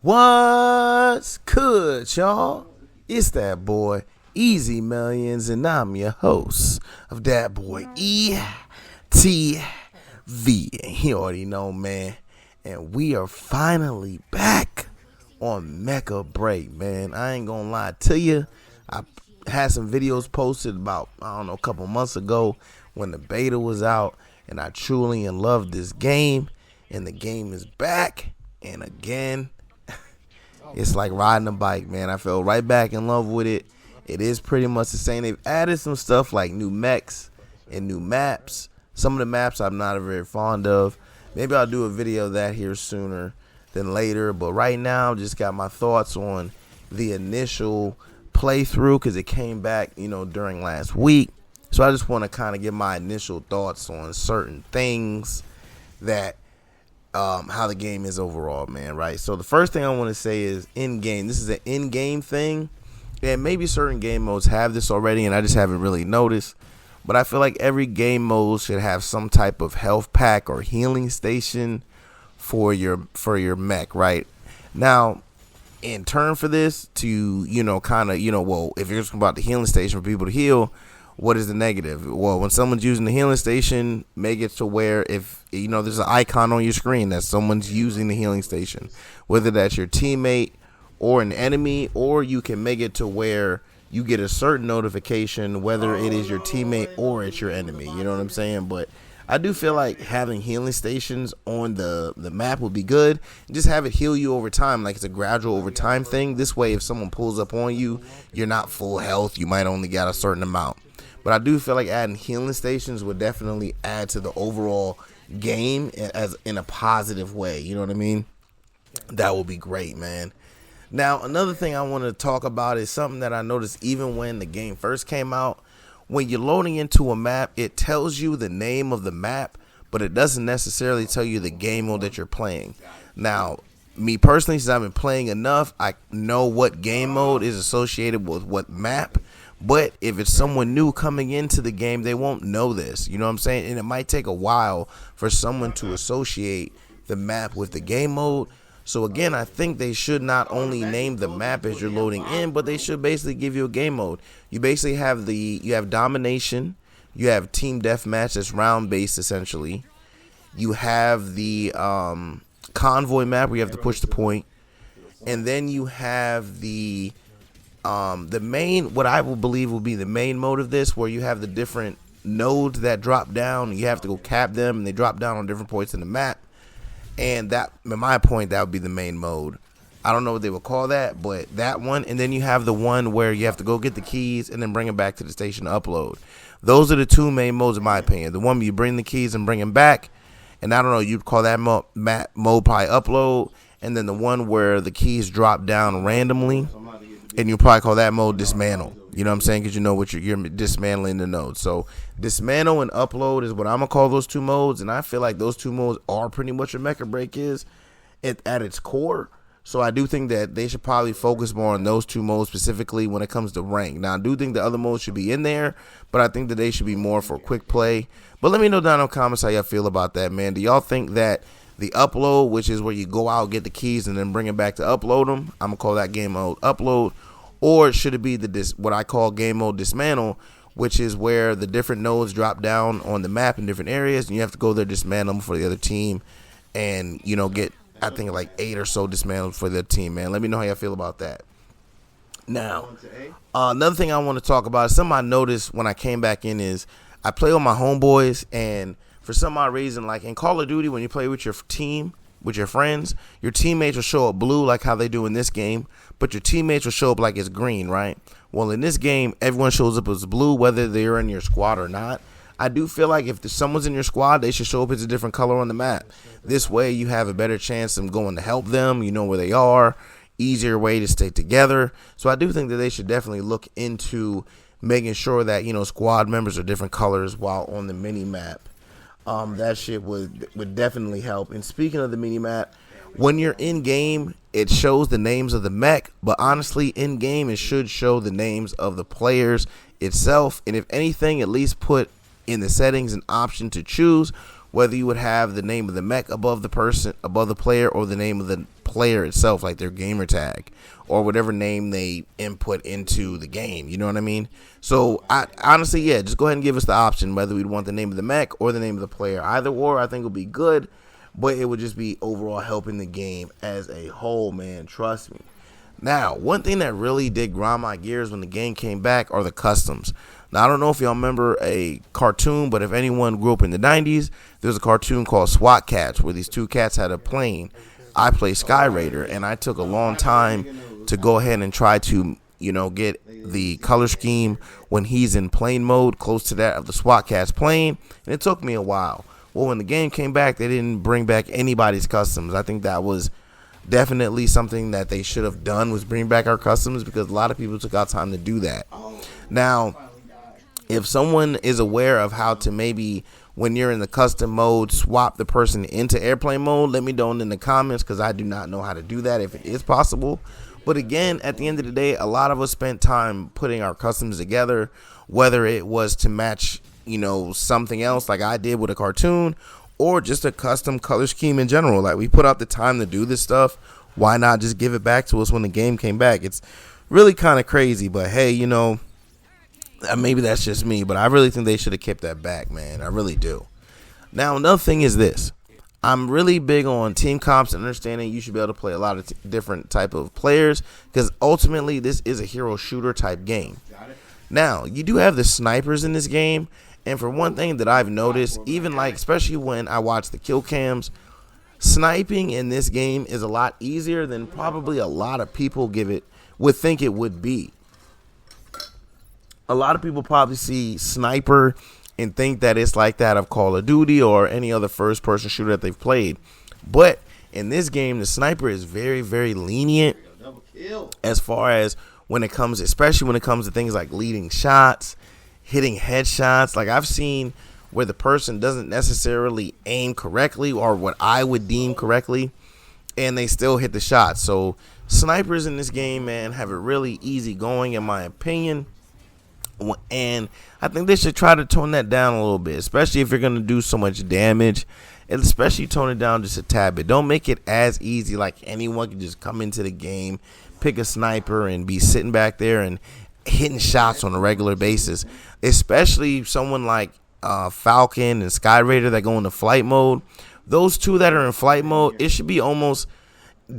What's good, y'all? It's that boy, Easy Millions, and I'm your host of that boy, ETV. And you already know, man. And we are finally back on Mecha break, man. I ain't gonna lie to you. I had some videos posted about, a couple months ago when the beta was out, and I truly loved this game. And the game is back, and again, it's like riding a bike, man. I fell right back in love with it. It is pretty much the same. They've added some stuff like new mechs and new maps. Some of the maps I'm not very fond of. Maybe I'll do a video of that here sooner than later. But right now, just got my thoughts on the initial playthrough because it came back, during last week. So I just want to kind of give my initial thoughts on certain things that how the game is overall, man, right? So the first thing I want to say is in-game. This is an in-game thing, and maybe certain game modes have this already, and I just haven't really noticed. But I feel like every game mode should have some type of health pack or healing station for your mech, right? Now, in turn for this to, if you're just about the healing station for people to heal, what is the negative? Well, when someone's using the healing station, make it to where if, there's an icon on your screen that someone's using the healing station, whether that's your teammate or an enemy, or you can make it to where you get a certain notification, whether it is your teammate or it's your enemy. You know what I'm saying? But I do feel like having healing stations on the map would be good. Just have it heal you over time, like it's a gradual over time thing. This way, if someone pulls up on you, you're not full health. You might only get a certain amount. But I do feel like adding healing stations would definitely add to the overall game as in a positive way. You know what I mean? That would be great, man. Now, another thing I want to talk about is something that I noticed even when the game first came out. When you're loading into a map, it tells you the name of the map, but it doesn't necessarily tell you the game mode that you're playing. Now, me personally, since I've been playing enough, I know what game mode is associated with what map. But if it's someone new coming into the game, they won't know this. You know what I'm saying? And it might take a while for someone to associate the map with the game mode. So again, I think they should not only name the map as you're loading in, but they should basically give you a game mode. You basically have you have domination, you have team deathmatch that's round based essentially. You have the convoy map where you have to push the point, and then you have the main, what I will believe will be the main mode of this, where you have the different nodes that drop down, and you have to go cap them, and they drop down on different points in the map. And that, in my point, that would be the main mode. I don't know what they would call that, but that one. And then you have the one where you have to go get the keys and then bring them back to the station to upload. Those are the two main modes, in my opinion. The one where you bring the keys and bring them back, and I don't know, you'd call that mode probably upload. And then the one where the keys drop down randomly, and you probably call that mode dismantle. You know what I'm saying? Because you know what you're dismantling the node. So dismantle and upload is what I'm going to call those two modes. And I feel like those two modes are pretty much what Mecha Break is at its core. So I do think that they should probably focus more on those two modes specifically when it comes to rank. Now, I do think the other modes should be in there, but I think that they should be more for quick play. But let me know down in the comments how y'all feel about that, man. Do y'all think that the upload, which is where you go out, get the keys, and then bring it back to upload them, I'm going to call that game mode upload? Or should it be what I call game mode dismantle, which is where the different nodes drop down on the map in different areas, and you have to go there, dismantle them for the other team, and, get, I think, like 8 or so dismantled for the team, man. Let me know how y'all feel about that. Now, another thing I want to talk about, something I noticed when I came back in is I play with my homeboys, and for some odd reason, like in Call of Duty, when you play with your team, with your friends, your teammates will show up blue like how they do in this game, but your teammates will show up like it's green, right? Well, in this game, everyone shows up as blue, whether they're in your squad or not. I do feel like if someone's in your squad, they should show up as a different color on the map. This way, you have a better chance of going to help them. You know where they are. Easier way to stay together. So I do think that they should definitely look into making sure that, squad members are different colors while on the mini map. That shit would definitely help. And speaking of the mini map, when you're in game, it shows the names of the mech, but honestly, in game, it should show the names of the players itself. And if anything, at least put in the settings an option to choose whether you would have the name of the mech above the person, above the player, or the name of the player itself, like their gamer tag, or whatever name they input into the game. You know what I mean? So I honestly, yeah, just go ahead and give us the option whether we'd want the name of the mech or the name of the player. Either or, I think would be good, but it would just be overall helping the game as a whole, man. Trust me. Now, one thing that really did grind my gears when the game came back are the customs. Now, I don't know if y'all remember a cartoon, but if anyone grew up in the 90s, there was a cartoon called SWAT Cats, where these two cats had a plane. I played Sky Raider, and I took a long time to go ahead and try to, get the color scheme when he's in plane mode close to that of the SWAT Cat's plane, and it took me a while. Well, when the game came back, they didn't bring back anybody's customs. I think that was definitely something that they should have done, was bring back our customs, because a lot of people took out time to do that. Now, if someone is aware of how to maybe, when you're in the custom mode, swap the person into airplane mode, let me know in the comments, because I do not know how to do that, if it is possible. But again, at the end of the day, a lot of us spent time putting our customs together, whether it was to match, something else like I did with a cartoon, or just a custom color scheme in general. Like, we put out the time to do this stuff. Why not just give it back to us when the game came back? It's really kind of crazy, but hey, maybe that's just me, but I really think they should have kept that back, man. I really do. Now, another thing is this. I'm really big on team comps and understanding you should be able to play a lot of different type of players, because ultimately this is a hero shooter type game. Now, you do have the snipers in this game, and for one thing that I've noticed, even especially when I watch the kill cams, sniping in this game is a lot easier than probably a lot of people would think it would be. A lot of people probably see sniper and think that it's like that of Call of Duty or any other first-person shooter that they've played. But in this game, the sniper is very, very lenient as far as especially when it comes to things like leading shots, hitting headshots. Like, I've seen where the person doesn't necessarily aim correctly, or what I would deem correctly, and they still hit the shot. So snipers in this game, man, have it really easy going, in my opinion. And I think they should try to tone that down a little bit, especially if you're going to do so much damage, and especially tone it down just a tad bit. Don't make it as easy like anyone can just come into the game, pick a sniper, and be sitting back there and hitting shots on a regular basis, especially someone like Falcon and Sky Raider that go into flight mode. Those two that are in flight mode, it should be almost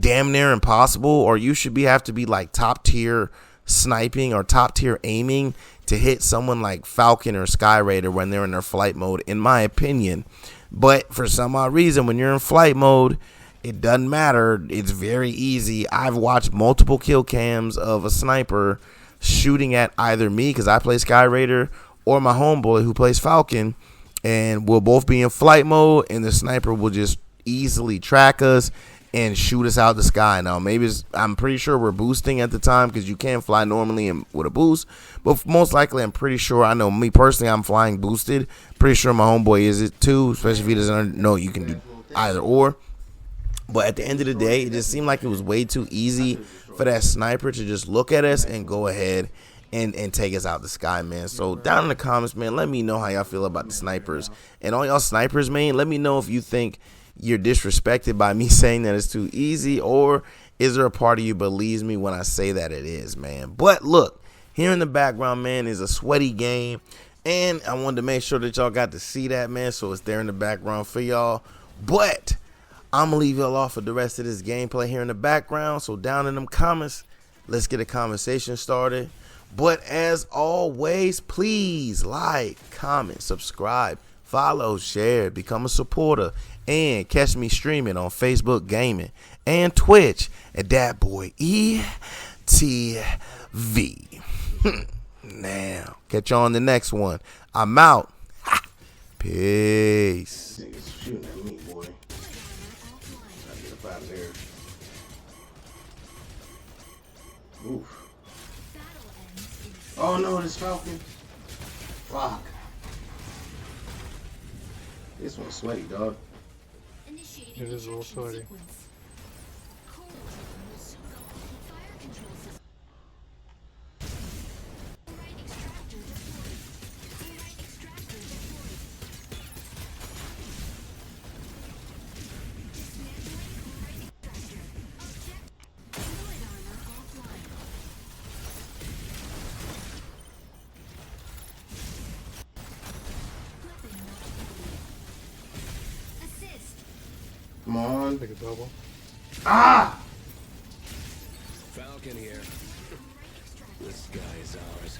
damn near impossible, or you should have to be like top tier sniping or top tier aiming to hit someone like Falcon or Sky Raider when they're in their flight mode, in my opinion. But for some odd reason, when you're in flight mode, it doesn't matter. It's very easy. I've watched multiple kill cams of a sniper shooting at either me, because I play Sky Raider, or my homeboy who plays Falcon, and we'll both be in flight mode, and the sniper will just easily track us and shoot us out the sky. Now, I'm pretty sure we're boosting at the time, because you can't fly normally with a boost, but most likely, I'm pretty sure, I know me personally, I'm flying boosted. Pretty sure my homeboy is it too, especially if he doesn't know you can do either or. But at the end of the day, it just seemed like it was way too easy for that sniper to just look at us and go ahead and take us out the sky, man. So down in the comments, man, let me know how y'all feel about the snipers. And all y'all snipers, man, let me know if you think you're disrespected by me saying that it's too easy, or is there a part of you believes me when I say that it is, man. But look, here in the background, man, is a sweaty game, and I wanted to make sure that y'all got to see that, man, so it's there in the background for y'all. But I'm going to leave y'all off with the rest of this gameplay here in the background. So down in them comments, let's get a conversation started. But as always, please like, comment, subscribe, follow, share, become a supporter, and catch me streaming on Facebook Gaming and Twitch at DatBoyETV. Now, catch you on the next one. I'm out. Peace. Niggas shooting at me, boy. Gotta get up out of there. Oof. Oh no, this Falcon. Fuck. This one's sweaty, dog. It is all sweaty. one. Take a double. Ah! Falcon here. This guy is ours.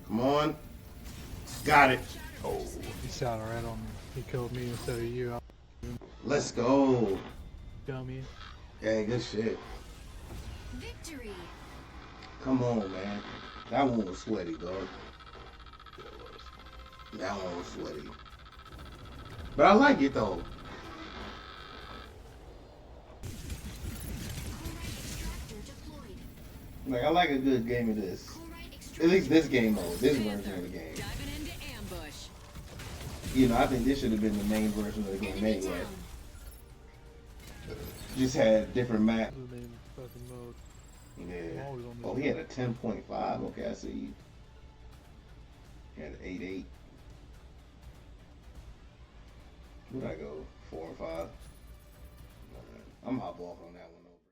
Come on. Got it. Oh, he sat right on me. He killed me instead of you. Let's go. Dummy. Yeah, good shit. Victory. Come on, man. That one was sweaty, dog. That one was sweaty. But I like it, though. Like, I like a good game of this. At least this game mode, this version of the game. Diving into ambush. You know, I think this should have been the main version of the game anyway. Just had different map. The main fucking mode. Yeah. Always on this Oh, he had a 10.5. Okay, I see you. He had an 8.8. Where'd I go? 4 or 5? I'm hop off on that one.